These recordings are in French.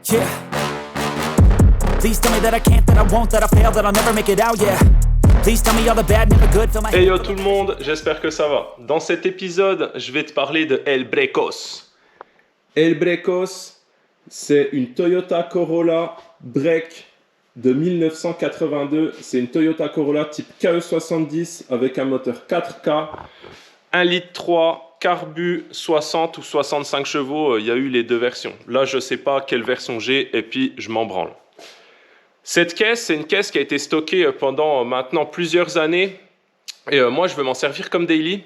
Yeah. Please tell me that I can't, that I won't, that I fail, that I'll never make it out, yeah. Please tell me all the bad, never good, fill my Hey yo tout le monde, j'espère que ça va. Dans cet épisode, je vais te parler de El Brecos. El Brecos, c'est une Toyota Corolla Break de 1982. C'est une Toyota Corolla type KE70 avec un moteur 4K, 1,3 litre, carbu 60 ou 65 chevaux. Il y a eu les deux versions. Là, je ne sais pas quelle version j'ai et puis je m'en branle. Cette caisse, c'est une caisse qui a été stockée pendant maintenant plusieurs années. Et moi, je vais m'en servir comme daily.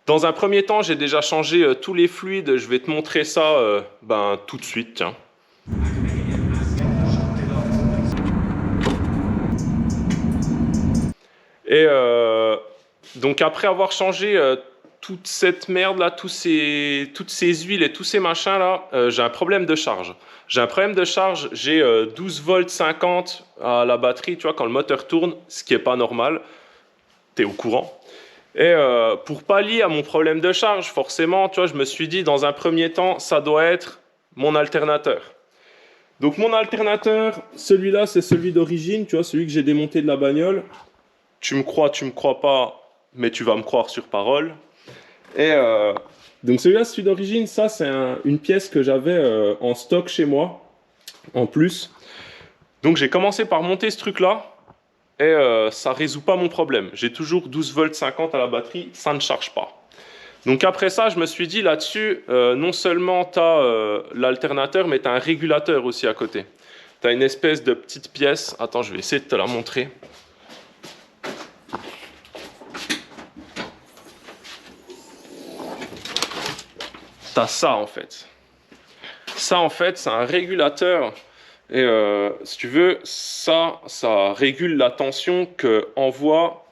Dans un premier temps, j'ai déjà changé tous les fluides. Je vais te montrer ça tout de suite. Tiens. Et donc après avoir changé toute cette merde là, toutes ces huiles et tous ces machins là, j'ai un problème de charge. J'ai 12 volts 50 à la batterie, tu vois, quand le moteur tourne, ce qui est pas normal. T'es au courant. Et pour pallier à mon problème de charge, forcément, tu vois, je me suis dit dans un premier temps, ça doit être mon alternateur. Donc mon alternateur, celui-là, c'est celui d'origine, tu vois, celui que j'ai démonté de la bagnole. Tu me crois pas, mais tu vas me croire sur parole. Et donc celui-là, celui d'origine, ça c'est une pièce que j'avais en stock chez moi, en plus. Donc j'ai commencé par monter ce truc-là, et ça résout pas mon problème. J'ai toujours 12 volts 50 à la batterie, ça ne charge pas. Donc après ça, je me suis dit là-dessus, non seulement tu as l'alternateur, mais tu as un régulateur aussi à côté. Tu as une espèce de petite pièce, attends, je vais essayer de te la montrer. T'as ça en fait. Ça en fait, c'est un régulateur. Et si tu veux, ça régule la tension que envoie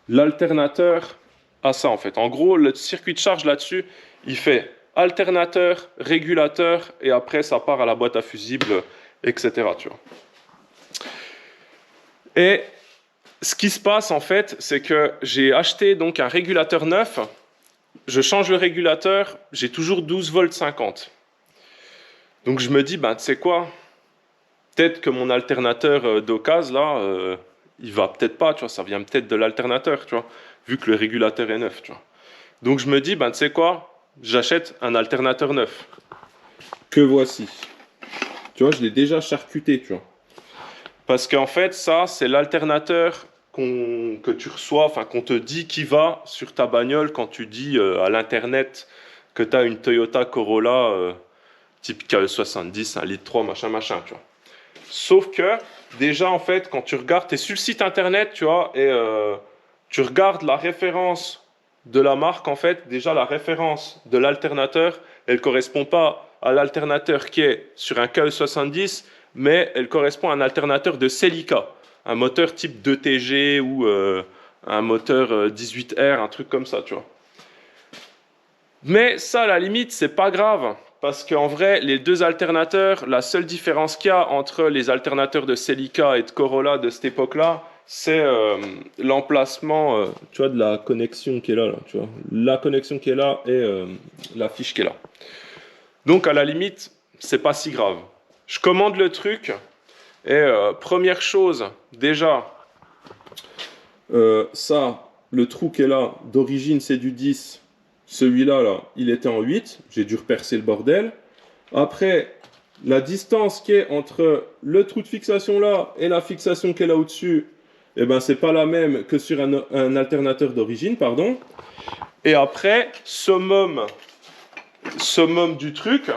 l'alternateur à ça en fait. En gros, le circuit de charge là-dessus, il fait alternateur, régulateur, et après ça part à la boîte à fusibles, etc. Tu vois. Et ce qui se passe en fait, c'est que j'ai acheté donc un régulateur neuf. Je change le régulateur, j'ai toujours 12 volts 50. Donc je me dis, tu sais quoi, peut-être que mon alternateur d'occasion, là, il va peut-être pas, tu vois, ça vient peut-être de l'alternateur, tu vois, vu que le régulateur est neuf, tu vois. Donc je me dis, tu sais quoi, j'achète un alternateur neuf. Que voici. Tu vois, je l'ai déjà charcuté, tu vois. Parce qu'en fait, ça, c'est l'alternateur que tu reçois, enfin qu'on te dit qui va sur ta bagnole quand tu dis à l'internet que tu as une Toyota Corolla type KE70, 1,3 litre, machin, tu vois. Sauf que, déjà, en fait, quand tu regardes, tu es sur le site internet, tu vois, et tu regardes la référence de la marque, en fait, déjà la référence de l'alternateur, elle ne correspond pas à l'alternateur qui est sur un KE70, mais elle correspond à un alternateur de Celica, un moteur type 2TG ou un moteur 18R, un truc comme ça, tu vois. Mais ça, à la limite, c'est pas grave, parce qu'en vrai, les deux alternateurs, la seule différence qu'il y a entre les alternateurs de Celica et de Corolla de cette époque-là, c'est l'emplacement, tu vois, de la connexion qui est là, tu vois. La connexion qui est là et la fiche qui est là. Donc, à la limite, c'est pas si grave. Je commande le truc. Et première chose, déjà, ça, le trou qui est là, d'origine c'est du 10, celui-là, là, il était en 8, j'ai dû repercer le bordel. Après, la distance qui est entre le trou de fixation là et la fixation qui est là au-dessus, eh ben, c'est pas la même que sur un alternateur d'origine, pardon. Et après, summum du truc.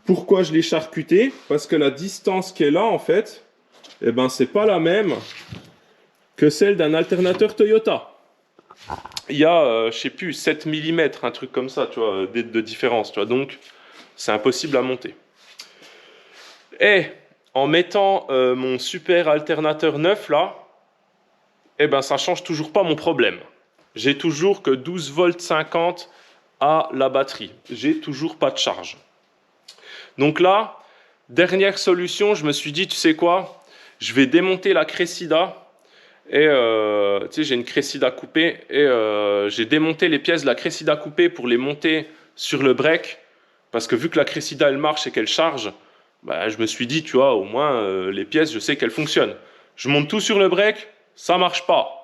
Pourquoi je l'ai charcuté? Parce que la distance qui est là, en fait, eh ben, c'est pas la même que celle d'un alternateur Toyota. Il y a, je sais plus, 7 mm, un truc comme ça, tu vois, de différence, tu vois. Donc, c'est impossible à monter. Et en mettant mon super alternateur neuf là, eh ben, ça change toujours pas mon problème. J'ai toujours que 12 volts 50 à la batterie. J'ai toujours pas de charge. Donc là, dernière solution, je me suis dit, tu sais quoi, je vais démonter la Cressida. Et tu sais, j'ai une Cressida coupée. Et j'ai démonté les pièces de la Cressida coupée pour les monter sur le break. Parce que vu que la Cressida, elle marche et qu'elle charge, Bah, je me suis dit, tu vois, au moins, les pièces, je sais qu'elles fonctionnent. Je monte tout sur le break, ça marche pas.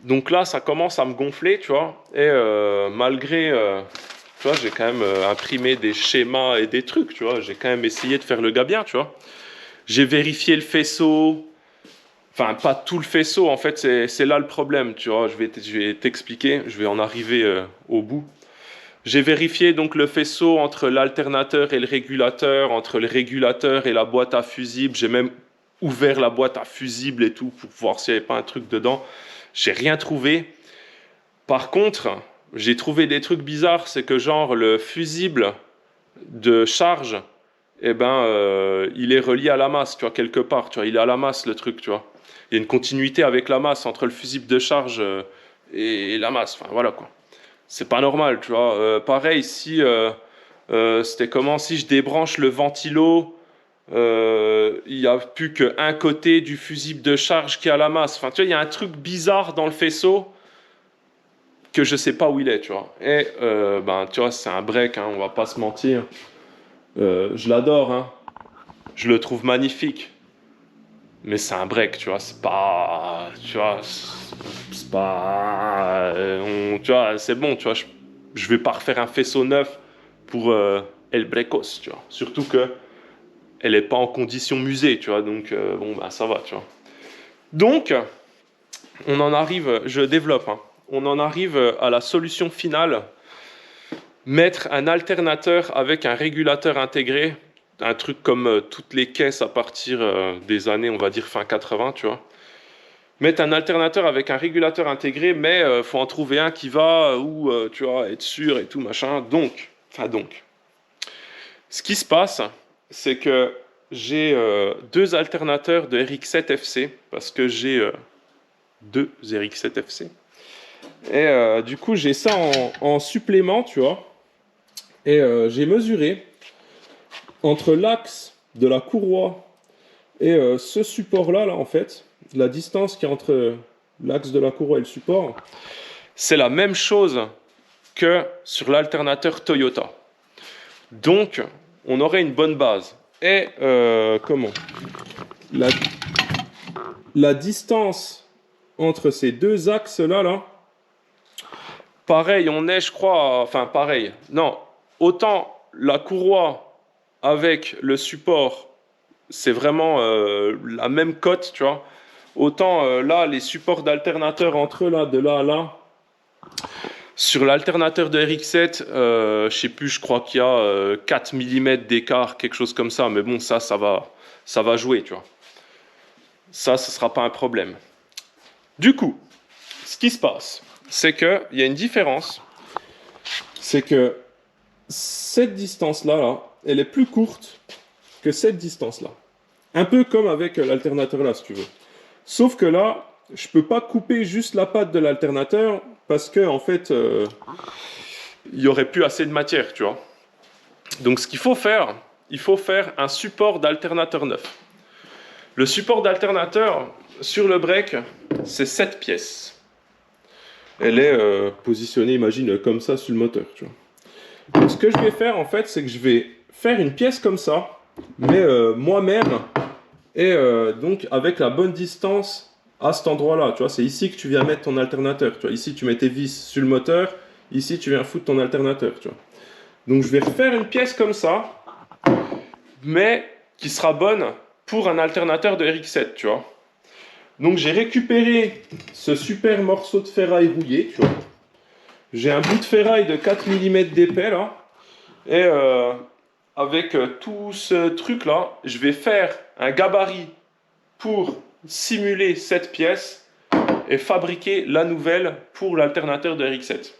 Donc là, ça commence à me gonfler, tu vois. Et malgré, tu vois, j'ai quand même imprimé des schémas et des trucs, tu vois. J'ai quand même essayé de faire le gars bien, tu vois. J'ai vérifié le faisceau. Enfin, pas tout le faisceau, en fait, c'est là le problème, tu vois. Je vais t'expliquer, je vais en arriver au bout. J'ai vérifié donc le faisceau entre l'alternateur et le régulateur, entre le régulateur et la boîte à fusible. J'ai même ouvert la boîte à fusible et tout pour voir s'il n'y avait pas un truc dedans. J'ai rien trouvé. Par contre, j'ai trouvé des trucs bizarres. C'est que genre le fusible de charge, eh ben, il est relié à la masse, tu vois, quelque part. Tu vois, il est à la masse le truc, tu vois. Il y a une continuité avec la masse entre le fusible de charge et la masse. Enfin, voilà quoi. C'est pas normal, tu vois. Pareil, si c'était comment si je débranche le ventilo, il n'y a plus qu'un côté du fusible de charge qui a la masse. Enfin, tu vois, il y a un truc bizarre dans le faisceau que je sais pas où il est, tu vois. Et ben, tu vois, c'est un break, hein, on va pas se mentir. Je l'adore, hein. Je le trouve magnifique. Mais c'est un break, tu vois. C'est pas, tu vois, c'est pas, tu vois, c'est bon, tu vois. Je vais pas refaire un faisceau neuf pour El Brecos, tu vois. Surtout que elle est pas en condition musée, tu vois. Donc bon, bah ça va, tu vois. Donc on en arrive, je développe, hein. On en arrive à la solution finale. Mettre un alternateur avec un régulateur intégré, un truc comme toutes les caisses à partir des années, on va dire fin 80, tu vois. Mettre un alternateur avec un régulateur intégré, mais faut en trouver un qui va, ou tu vois, être sûr et tout, machin. Donc, ce qui se passe, c'est que j'ai deux alternateurs de RX7FC, parce que j'ai deux RX7FC. Et du coup, j'ai ça en supplément, tu vois. Et j'ai mesuré entre l'axe de la courroie et ce support-là, en fait, la distance qui est entre l'axe de la courroie et le support, c'est la même chose que sur l'alternateur Toyota. Donc, on aurait une bonne base. Et comment la distance entre ces deux axes-là, pareil, on est, je crois, enfin pareil, non, autant la courroie avec le support, c'est vraiment la même cote, tu vois. Autant là, les supports d'alternateur entre là, de là à là, sur l'alternateur de RX7, je sais plus, je crois qu'il y a 4 mm d'écart, quelque chose comme ça, mais bon, ça va jouer, tu vois. Ça, ce sera pas un problème. Du coup, ce qui se passe, c'est qu'il y a une différence, c'est que cette distance-là, elle est plus courte que cette distance-là. Un peu comme avec l'alternateur là, si tu veux. Sauf que là, je peux pas couper juste la patte de l'alternateur parce que en fait, il y aurait plus assez de matière, tu vois. Donc ce qu'il faut faire, il faut faire un support d'alternateur neuf. Le support d'alternateur sur le break, c'est cette pièce. Elle est positionnée, imagine, comme ça sur le moteur, tu vois. Donc, ce que je vais faire, en fait, c'est que je vais faire une pièce comme ça, mais moi-même, et donc avec la bonne distance à cet endroit-là. Tu vois, c'est ici que tu viens mettre ton alternateur. Tu vois, ici, tu mets tes vis sur le moteur. Ici, tu viens foutre ton alternateur. Tu vois. Donc, je vais refaire une pièce comme ça, mais qui sera bonne pour un alternateur de RX7, tu vois. Donc, j'ai récupéré ce super morceau de ferraille rouillé, tu vois. J'ai un bout de ferraille de 4 mm d'épais, là. Et avec tout ce truc-là, je vais faire un gabarit pour simuler cette pièce et fabriquer la nouvelle pour l'alternateur de RX7.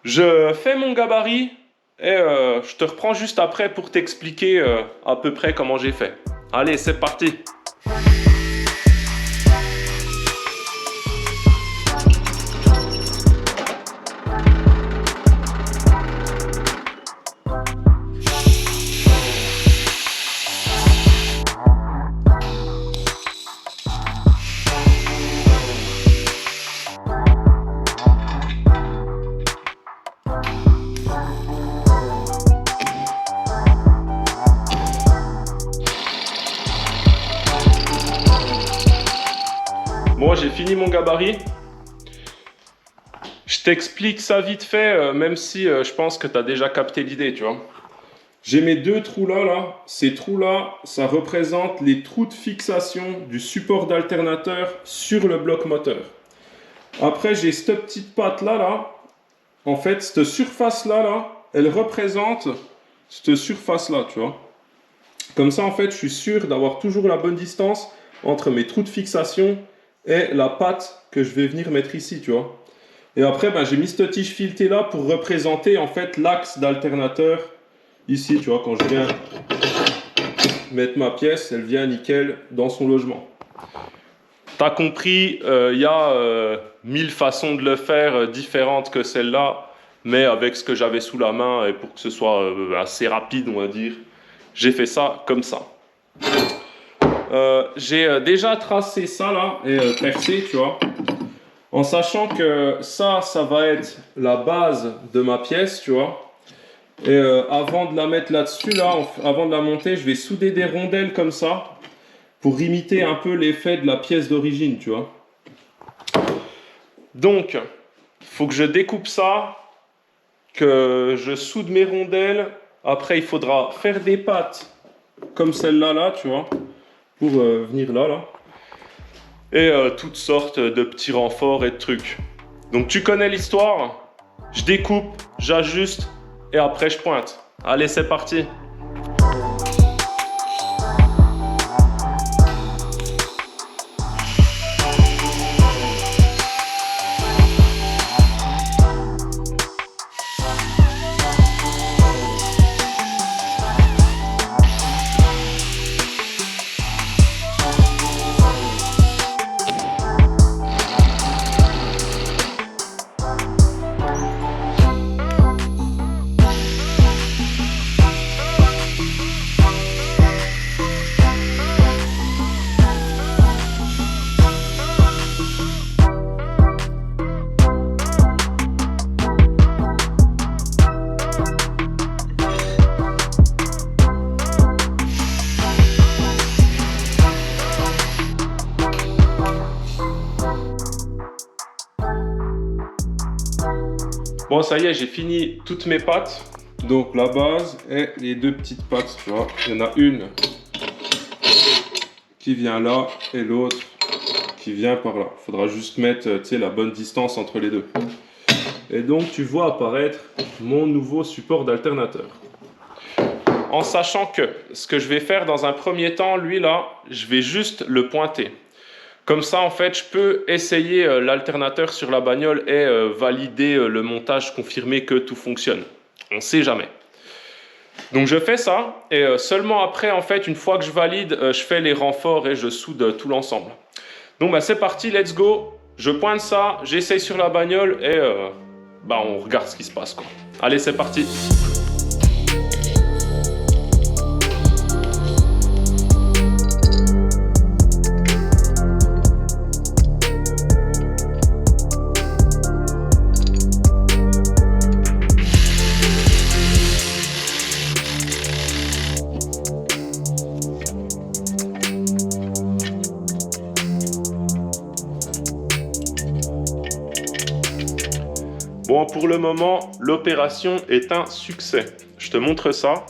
Je fais mon gabarit et je te reprends juste après pour t'expliquer à peu près comment j'ai fait. Allez, c'est parti! fini mon gabarit. Je t'explique ça vite fait, même si je pense que tu as déjà capté l'idée, tu vois. J'ai mes deux trous là. Ces trous là, ça représente les trous de fixation du support d'alternateur sur le bloc moteur. Après, j'ai cette petite patte là. En fait, cette surface là, elle représente cette surface là, tu vois. Comme ça, en fait, je suis sûr d'avoir toujours la bonne distance entre mes trous de fixation et la patte que je vais venir mettre ici, tu vois. Et après, ben, j'ai mis cette tige filetée là pour représenter en fait l'axe d'alternateur ici, tu vois. Quand je viens mettre ma pièce, elle vient nickel dans son logement. T'as compris, y a 1000 façons de le faire différentes que celle-là, mais avec ce que j'avais sous la main et pour que ce soit assez rapide, on va dire, j'ai fait ça comme ça. J'ai déjà tracé ça là et percé, tu vois. En sachant que ça va être la base de ma pièce, tu vois. Et avant de la mettre là-dessus, avant de la monter, je vais souder des rondelles comme ça pour imiter un peu l'effet de la pièce d'origine, tu vois. Donc, il faut que je découpe ça, que je soude mes rondelles. Après, il faudra faire des pattes comme celle-là, tu vois, pour venir là. Et toutes sortes de petits renforts et de trucs. Donc tu connais l'histoire, je découpe, j'ajuste et après je pointe. Allez, c'est parti. Bon, ça y est, j'ai fini toutes mes pattes. Donc la base et les deux petites pattes, tu vois. Il y en a une qui vient là et l'autre qui vient par là. Il faudra juste mettre, tu sais, la bonne distance entre les deux. Et donc tu vois apparaître mon nouveau support d'alternateur. En sachant que ce que je vais faire dans un premier temps, lui là, je vais juste le pointer. Comme ça, en fait, je peux essayer l'alternateur sur la bagnole et valider le montage, confirmer que tout fonctionne. On ne sait jamais. Donc, je fais ça et seulement après, en fait, une fois que je valide, je fais les renforts et je soude tout l'ensemble. Donc, bah, c'est parti, let's go. Je pointe ça, j'essaye sur la bagnole et bah, on regarde ce qui se passe, quoi. Allez, c'est parti. Bon, pour le moment, l'opération est un succès. Je te montre ça.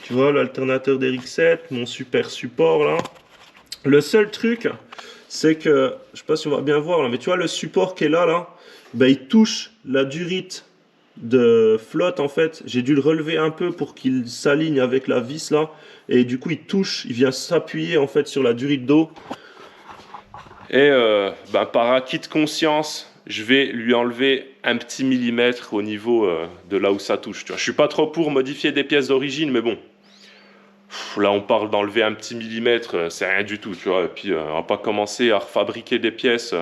Tu vois, l'alternateur d'RX7, mon super support là. Le seul truc, c'est que, je sais pas si on va bien voir là, mais tu vois le support qui est là, ben, il touche la durite de flotte en fait. J'ai dû le relever un peu pour qu'il s'aligne avec la vis là. Et du coup, il vient s'appuyer en fait sur la durite d'eau. Et ben, par acquis de conscience, je vais lui enlever un petit millimètre au niveau de là où ça touche. Tu vois. Je ne suis pas trop pour modifier des pièces d'origine, mais bon. Là, on parle d'enlever un petit millimètre, c'est rien du tout. Tu vois. Et puis, on ne va pas commencer à refabriquer des pièces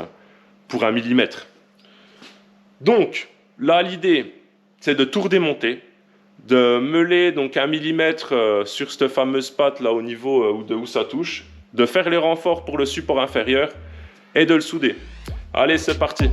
pour 1 millimètre. Donc, là, l'idée, c'est de tout redémonter, de meuler donc 1 millimètre sur cette fameuse patte là au niveau de où ça touche, de faire les renforts pour le support inférieur et de le souder. Allez, c'est parti.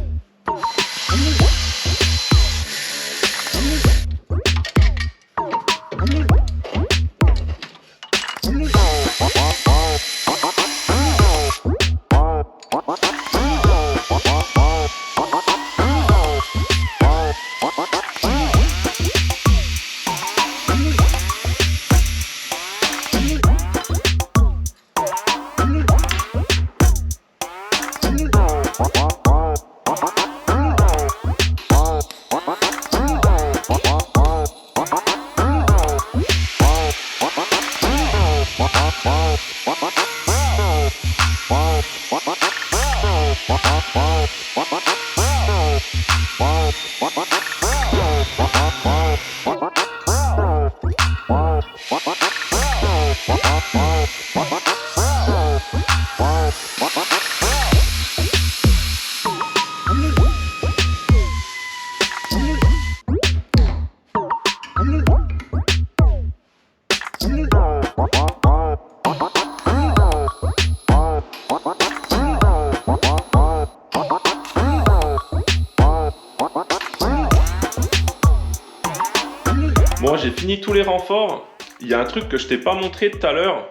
Bon, j'ai fini tous les renforts. Il y a un truc que je t'ai pas montré tout à l'heure.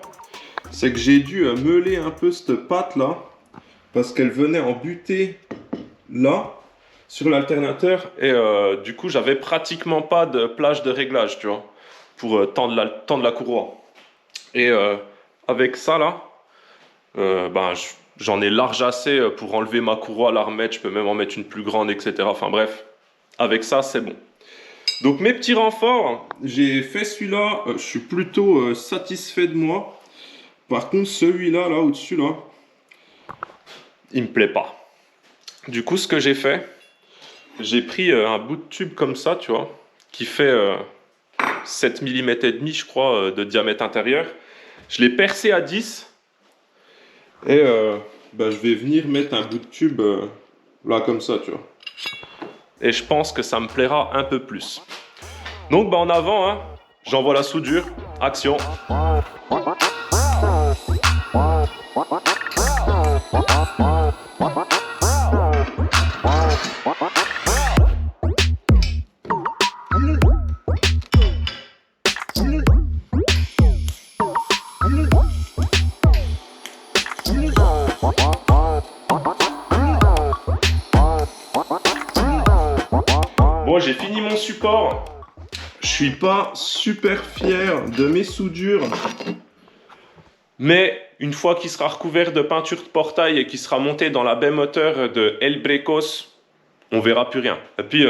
C'est que j'ai dû meuler un peu cette patte là. Parce qu'elle venait en butée là, sur l'alternateur. Et du coup, j'avais pratiquement pas de plage de réglage, tu vois. Pour tendre la courroie. Et avec ça là, j'en ai large assez pour enlever ma courroie, la remettre. Je peux même en mettre une plus grande, etc. Enfin bref, avec ça, c'est bon. Donc mes petits renforts, j'ai fait celui-là, je suis plutôt satisfait de moi. Par contre celui-là, là au-dessus, là, il me plaît pas. Du coup ce que j'ai fait, j'ai pris un bout de tube comme ça, tu vois, qui fait 7 mm et demi, je crois, de diamètre intérieur. Je l'ai percé à 10 et je vais venir mettre un bout de tube là comme ça, tu vois. Et je pense que ça me plaira un peu plus. Donc en avant, hein, j'envoie la soudure, action. Bon, j'ai fini mon support. Je suis pas super fier de mes soudures. Mais une fois qu'il sera recouvert de peinture de portail et qu'il sera monté dans la baie moteur de El Brecos, on verra plus rien. Et puis,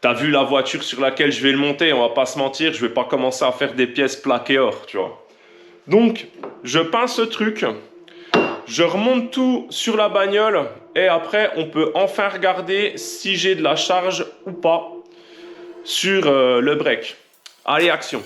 t'as vu la voiture sur laquelle je vais le monter, on va pas se mentir, je vais pas commencer à faire des pièces plaquées or, tu vois. Donc, je peins ce truc, je remonte tout sur la bagnole et après, on peut enfin regarder si j'ai de la charge ou pas sur le break. Allez, action!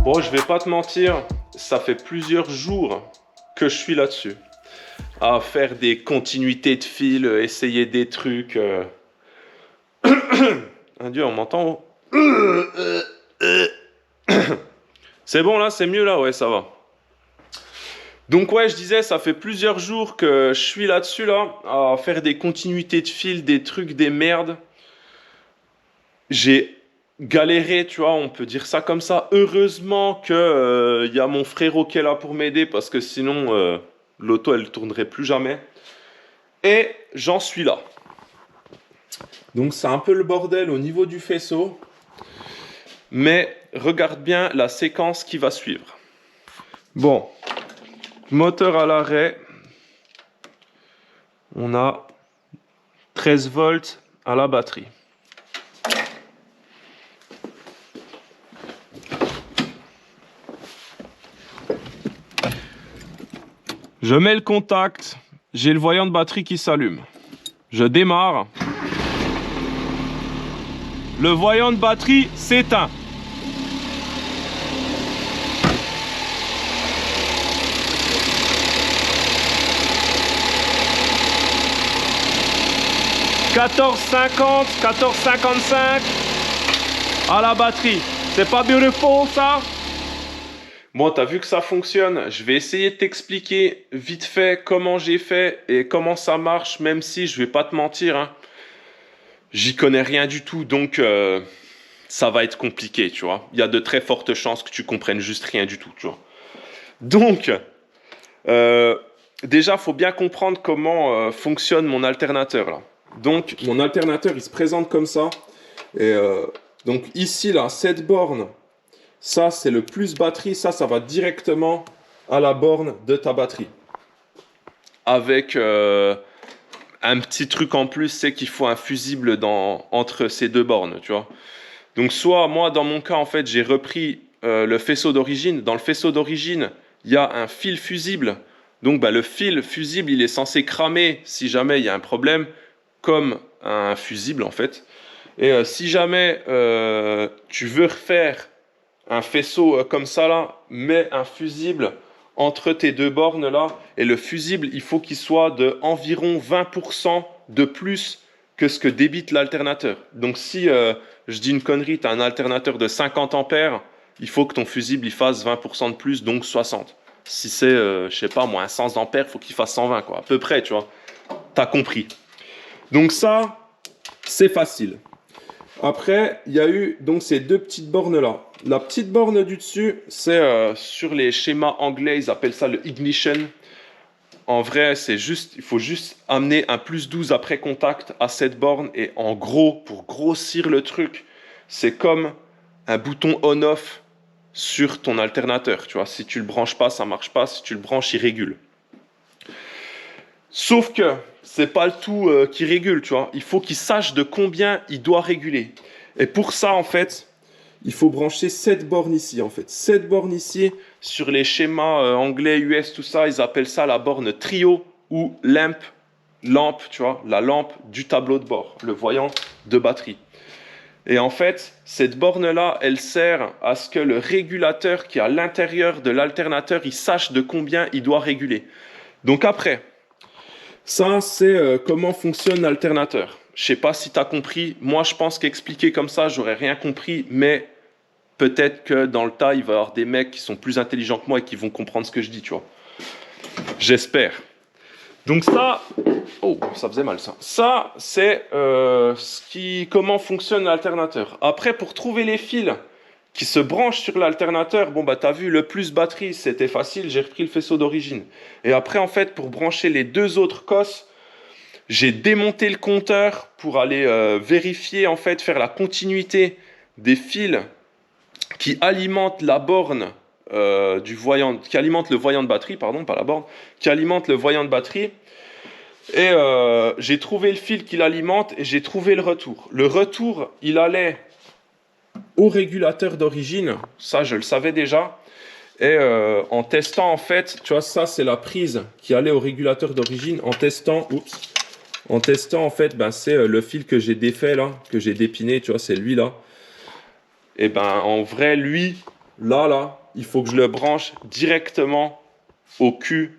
Bon, je vais pas te mentir, ça fait plusieurs jours que je suis là-dessus. À faire des continuités de fil, essayer des trucs. Un dieu, on m'entend? C'est bon là, c'est mieux là, ouais, ça va. Donc ouais, je disais, ça fait plusieurs jours que je suis là-dessus là, à faire des continuités de fil, des trucs, des merdes. J'ai galéré, tu vois, on peut dire ça comme ça. Heureusement que y a mon frérot qui est là pour m'aider parce que sinon l'auto elle tournerait plus jamais. Et j'en suis là. Donc c'est un peu le bordel au niveau du faisceau. Mais regarde bien la séquence qui va suivre. Bon, moteur à l'arrêt. On a 13 volts à la batterie. Je mets le contact, j'ai le voyant de batterie qui s'allume. Je démarre. Le voyant de batterie s'éteint. « 14,50, 14,55 à la batterie. C'est pas beautiful ça? Bon, t'as vu que ça fonctionne. Je vais essayer de t'expliquer vite fait comment j'ai fait et comment ça marche, même si je vais pas te mentir, hein, j'y connais rien du tout. Donc, ça va être compliqué, tu vois. Il y a de très fortes chances que tu comprennes juste rien du tout, tu vois. Donc, déjà, il faut bien comprendre comment fonctionne mon alternateur, là. Donc, mon alternateur, il se présente comme ça. Et donc, ici, là, cette borne, ça, c'est le plus batterie. Ça va directement à la borne de ta batterie. Avec un petit truc en plus, c'est qu'il faut un fusible entre ces deux bornes, tu vois. Donc, soit, moi, dans mon cas, en fait, j'ai repris le faisceau d'origine. Dans le faisceau d'origine, il y a un fil fusible. Donc, le fil fusible, il est censé cramer si jamais il y a un problème, comme un fusible, en fait. Et si jamais tu veux refaire un faisceau comme ça, là, mets un fusible entre tes deux bornes, là. Et le fusible, il faut qu'il soit de environ 20% de plus que ce que débite l'alternateur. Donc, si je dis une connerie, tu as un alternateur de 50 ampères, il faut que ton fusible il fasse 20% de plus, donc 60. Si c'est, je sais pas moi, un 100 ampères, il faut qu'il fasse 120, quoi. À peu près, tu vois. T'as compris. Donc ça, c'est facile. Après, il y a eu donc ces deux petites bornes-là. La petite borne du dessus, c'est sur les schémas anglais, ils appellent ça le ignition. En vrai, c'est juste, il faut juste amener un plus 12 après contact à cette borne. Et en gros, pour grossir le truc, c'est comme un bouton on-off sur ton alternateur. Tu vois, si tu le branches pas, ça marche pas. Si tu le branches, il régule. Sauf que c'est pas le tout qui régule, tu vois. Il faut qu'il sache de combien il doit réguler. Et pour ça, en fait, il faut brancher cette borne ici, en fait. Cette borne ici, sur les schémas anglais, US, tout ça, ils appellent ça la borne trio ou lampe, tu vois, la lampe du tableau de bord, le voyant de batterie. Et en fait, cette borne-là, elle sert à ce que le régulateur qui est à l'intérieur de l'alternateur, il sache de combien il doit réguler. Donc après, ça, c'est comment fonctionne l'alternateur. Je sais pas si tu as compris. Moi, je pense qu'expliquer comme ça, j'aurais rien compris. Mais peut-être que dans le tas, il va y avoir des mecs qui sont plus intelligents que moi et qui vont comprendre ce que je dis, tu vois. J'espère. Donc ça... Oh, ça faisait mal, ça. Ça, c'est comment fonctionne l'alternateur. Après, pour trouver les fils qui se branchent sur l'alternateur, bon, bah, tu as vu, le plus batterie, c'était facile, j'ai repris le faisceau d'origine. Et après, en fait, pour brancher les deux autres cosses, j'ai démonté le compteur pour aller vérifier, en fait, faire la continuité des fils qui alimentent la borne du voyant, qui alimente le voyant de batterie, pardon, pas la borne, qui alimente le voyant de batterie. Et j'ai trouvé le fil qui l'alimente et j'ai trouvé le retour. Le retour, il allait au régulateur d'origine, ça je le savais déjà. Et en testant, en fait, tu vois, ça c'est la prise qui allait au régulateur d'origine. En testant, en fait, ben, c'est le fil que j'ai défait là, que j'ai dépiné, tu vois, c'est lui là. Et ben en vrai, lui, là, il faut que je le branche directement au cul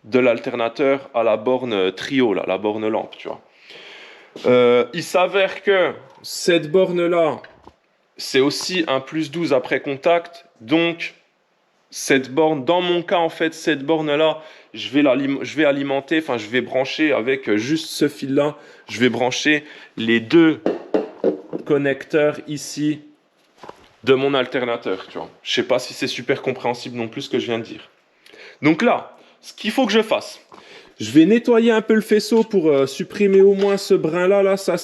de l'alternateur à la borne trio, là, la borne lampe, tu vois. Il s'avère que cette borne-là, c'est aussi un plus 12 après contact, donc cette borne, dans mon cas, en fait, cette borne-là, je vais alimenter, enfin, je vais brancher avec juste ce fil-là, je vais brancher les deux connecteurs ici de mon alternateur, tu vois. Je sais pas si c'est super compréhensible non plus ce que je viens de dire. Donc là, ce qu'il faut que je fasse, je vais nettoyer un peu le faisceau pour supprimer au moins ce brin-là. Là, ça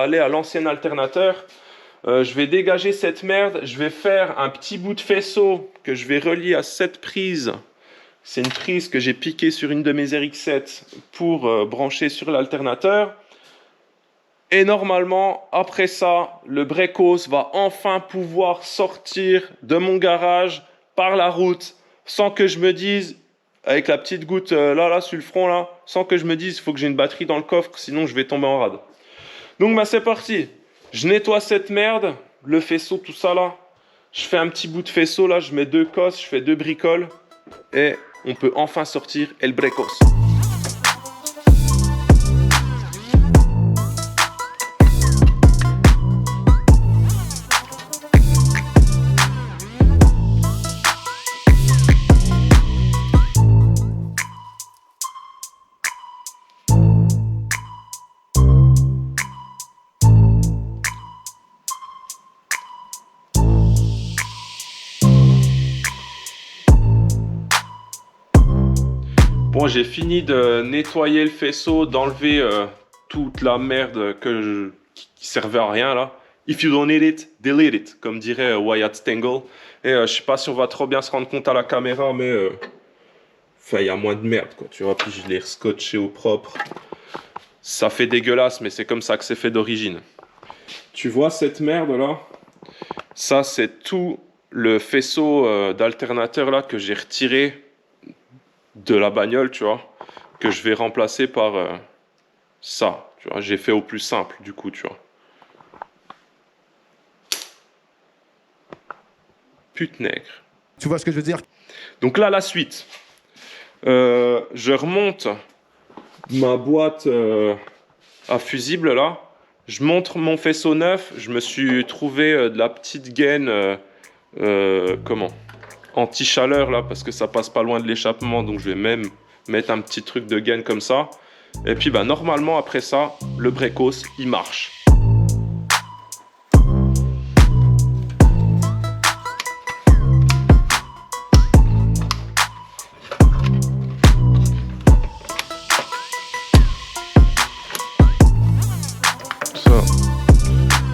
allait à l'ancien alternateur. Je vais dégager cette merde. Je vais faire un petit bout de faisceau que je vais relier à cette prise. C'est une prise que j'ai piquée sur une de mes RX7 pour brancher sur l'alternateur. Et normalement, après ça, le Brekos va enfin pouvoir sortir de mon garage par la route sans que je me dise, avec la petite goutte là, sur le front, là, sans que je me dise, il faut que j'ai une batterie dans le coffre, sinon je vais tomber en rade. Donc, bah, c'est parti. Je nettoie cette merde, le faisceau, tout ça, là. Je fais un petit bout de faisceau, là, je mets 2 cosses, je fais 2 bricoles, et on peut enfin sortir El Brekos. Bon, j'ai fini de nettoyer le faisceau, d'enlever toute la merde qui servait à rien là. If you don't need it, delete it, comme dirait Wyatt Stengel. Et je sais pas si on va trop bien se rendre compte à la caméra, mais enfin, il y a moins de merde, quoi. Tu vois, puis je l'ai scotché au propre. Ça fait dégueulasse, mais c'est comme ça que c'est fait d'origine. Tu vois cette merde là? Ça, c'est tout le faisceau d'alternateur là que j'ai retiré de la bagnole, tu vois, que je vais remplacer par ça. Tu vois, j'ai fait au plus simple, du coup, tu vois. Pute nègre. Tu vois ce que je veux dire? Donc là, la suite. Je remonte ma boîte à fusible là. Je montre mon faisceau neuf. Je me suis trouvé de la petite gaine anti-chaleur là, parce que ça passe pas loin de l'échappement. Donc je vais même mettre un petit truc de gaine comme ça. Et puis bah, normalement après ça, le Brekos il marche.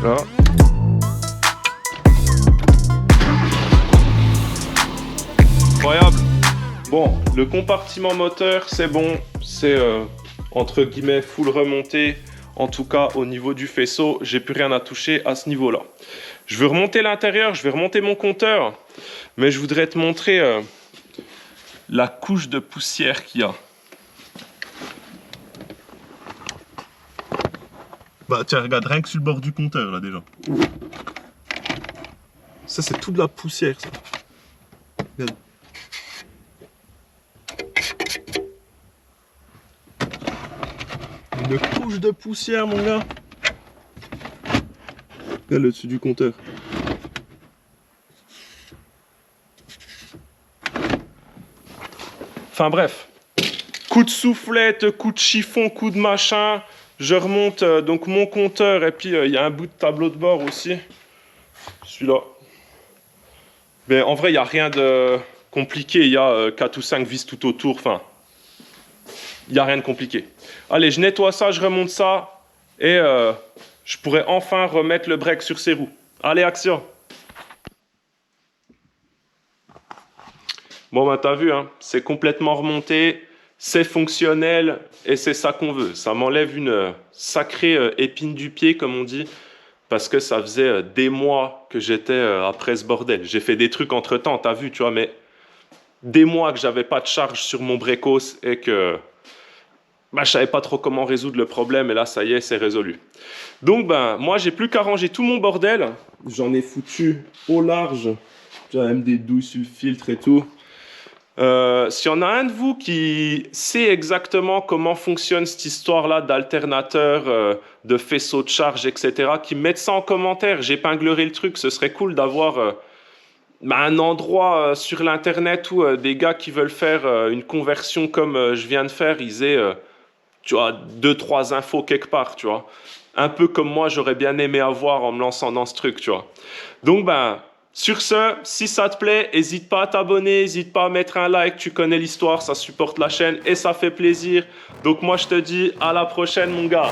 Là. Incroyable. Bon, le compartiment moteur, c'est bon. C'est entre guillemets full remonté. En tout cas, au niveau du faisceau, j'ai plus rien à toucher à ce niveau-là. Je veux remonter l'intérieur, je vais remonter mon compteur. Mais je voudrais te montrer la couche de poussière qu'il y a. Bah tiens, regarde, rien que sur le bord du compteur là déjà. Ça c'est toute la poussière ça. Regarde. Une couche de poussière mon gars. Regarde le dessus du compteur. Enfin bref. Coup de soufflette, coup de chiffon, coup de machin. Je remonte donc mon compteur et puis il y a un bout de tableau de bord aussi. Celui-là. Mais en vrai, il n'y a rien de compliqué. Il y a 4 ou 5 vis tout autour. Enfin, il n'y a rien de compliqué. Allez, je nettoie ça, je remonte ça. Et je pourrais enfin remettre le break sur ses roues. Allez, action! Bon, bah t'as vu, hein, c'est complètement remonté. C'est fonctionnel et c'est ça qu'on veut. Ça m'enlève une sacrée épine du pied, comme on dit, parce que ça faisait des mois que j'étais après ce bordel. J'ai fait des trucs entre-temps, t'as vu, tu vois, mais des mois que j'avais pas de charge sur mon Brekos et que bah, je savais pas trop comment résoudre le problème et là, ça y est, c'est résolu. Donc, ben, moi, j'ai plus qu'à ranger tout mon bordel. J'en ai foutu au large. J'ai même des douilles sur le filtre et tout. S'il y en a un de vous qui sait exactement comment fonctionne cette histoire-là d'alternateur, de faisceau de charge, etc., qui mette ça en commentaire, j'épinglerai le truc. Ce serait cool d'avoir un endroit sur l'internet où des gars qui veulent faire une conversion comme je viens de faire, ils aient tu vois, 2-3 infos quelque part, tu vois. Un peu comme moi, j'aurais bien aimé avoir en me lançant dans ce truc, tu vois. Donc, ben... sur ce, si ça te plaît, n'hésite pas à t'abonner, n'hésite pas à mettre un like, tu connais l'histoire, ça supporte la chaîne et ça fait plaisir. Donc moi je te dis à la prochaine mon gars.